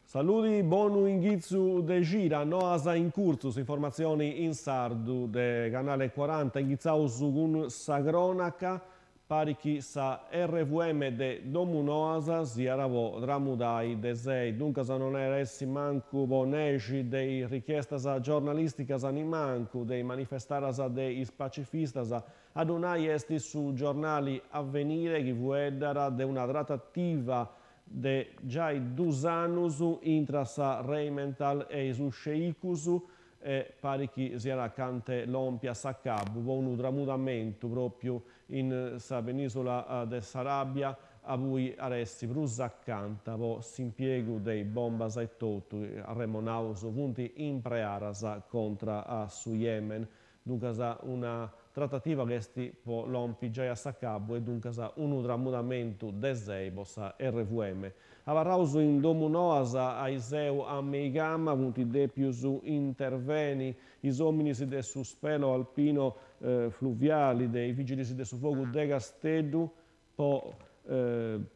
Saluti, bonu ingizzu de gira, noasa in cursus, informazioni in sardu de canale 40, ingizzaus con sa cronaca, parichi sa RVM de domu noasa, ziaravo dramudai de sei, dunque sa non eressi mancu boneci dei richiestas giornalisticas animancu, dei manifestaras dei pacifistas, adunai esti su giornali Avvenire, chi vuedara de una trattativa de giai 2 annus intra sa Reimental e su Sceicus e parichi si era cante l'ompia sa cabu, un tramudamento proprio in sa penisola de Sarabia, a cui aresti brusa canta, po s'impiego dei bombas e tutto, a remonaus punti in prearas contra a su Yemen, dunque sa una trattativa che sti po l'ompi già a Saccabu e dunque sa un tramudamento de seibo sa RVM. Avarrausu in domu noasa a iseu a meigama, punti de più su interveni, is ominis de su spelo alpino fluviali, dei vigili de su fuoco de Casteddu, po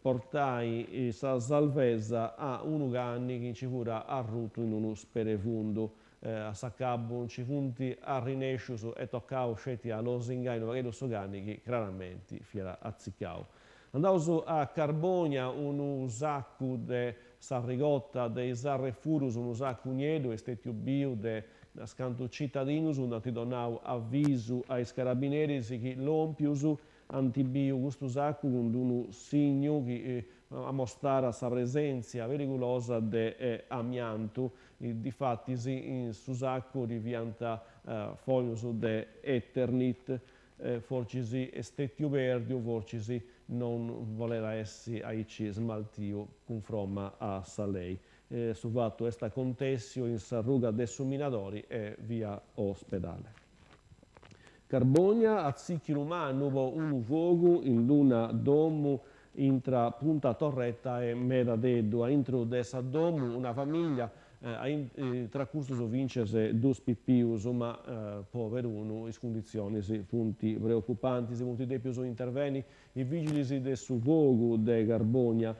portai sa salvesa a unu ganni che ci fura arruto in unu sperefundo. A Saccabu ci punti a rinesciusu e toccau sceti a Losingaino, ma che lo so ganni che chiaramente fiera azziccau. Andausu a Carbonia, un sacco de sarrigotta dei sarrefurus, un sacco niedo, estetiu biu de scantu cittadinus, un antidonau avvisu ai carabinieri che l'ompiusu antibiu gustu sacco con un signo che a mostrare sa presenza pericolosa de amianto, difatti in su sacco rivianta foglius de Eternit, forcisi estetiu verdiu, forcisi non voleva essi aici smaltiu confromma a Salei. Su fatto esta contessio in Sarruga de Suminadori e via ospedale. Carbonia, a Zicchirumà, nuovo un fuoco in luna domu intra Punta Torretta e Meda Deddu, a intro de sa domu una famiglia tra cursus vincese dus pippius, ma poveruno in condizioni punti preoccupanti, punti de più interveni, i vigili de su fuoco de Carbonia,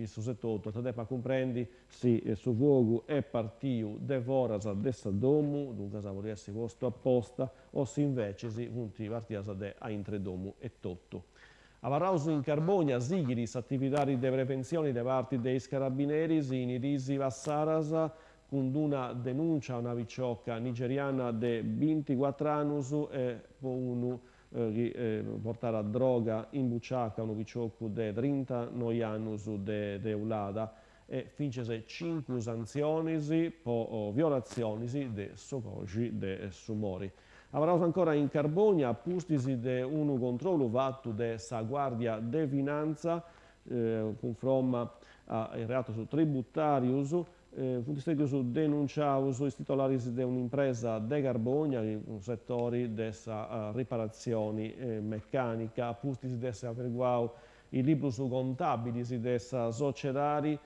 su settoto, tadepa comprendi, sì, su fuoco è partiu de voras de sa domu, dunque sa vorresti posto apposta, o si invece si punti partiasa de a intre domu e tutto. Avarrausu in Carbonia, sighiris, attivitari de prevenzione da parte dei carabinieri, in irisi vassaras, con una denuncia a una vicciocca nigeriana de 24 anni e uno che portava droga in bucciacca, un vicciocco de 39 anni de Ulada e fincese 5 sanzioni po violazioni de socogi de sumori. Avremo ancora in Carbonia, pustisi de un controllo fatto de sa Guardia de Finanza, confromma il reato su tributarius, funtistius denunciaus i titolari di un'impresa de Carbonia, un settore de sa riparazioni meccanica, pustisi de sa averguau i librus contabili de sa societari,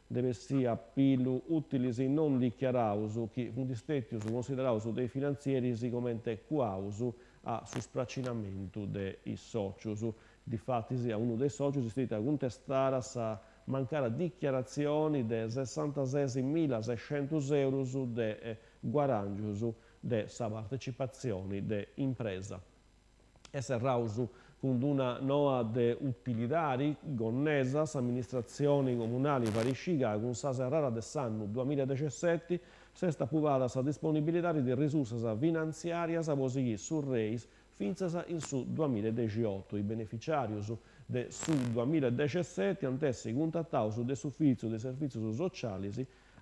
deve sia pilu utilis non dichiaraus, che funtistius consideraus dei finanzieri come quaus a suspracinamento dei socius. Difatti sia uno dei socius iscritti a contestare sa mancare dichiarazioni de 66.600 euro de guarangius de sa partecipazione de impresa. E serraus con una noa de utilitari gonnesa, amministrazioni comunali parisciga, con sa serrara dell'anno 2017, sesta puvata sa disponibilità di risorse finanziarie positivi su reis finza in su 2018. I beneficiari de su 2017 antessi contattati su de suffizio dei servizi sociali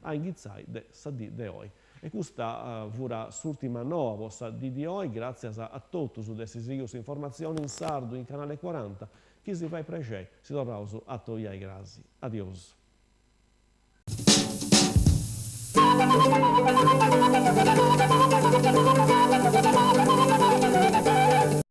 a inghizzai de sa de oi. E questa fu l'ultima nuova di oggi, grazie a tutti su queste informazioni in sardo in canale 40. Chi si fa i pregi, si torna a togliere i grasi. Adios.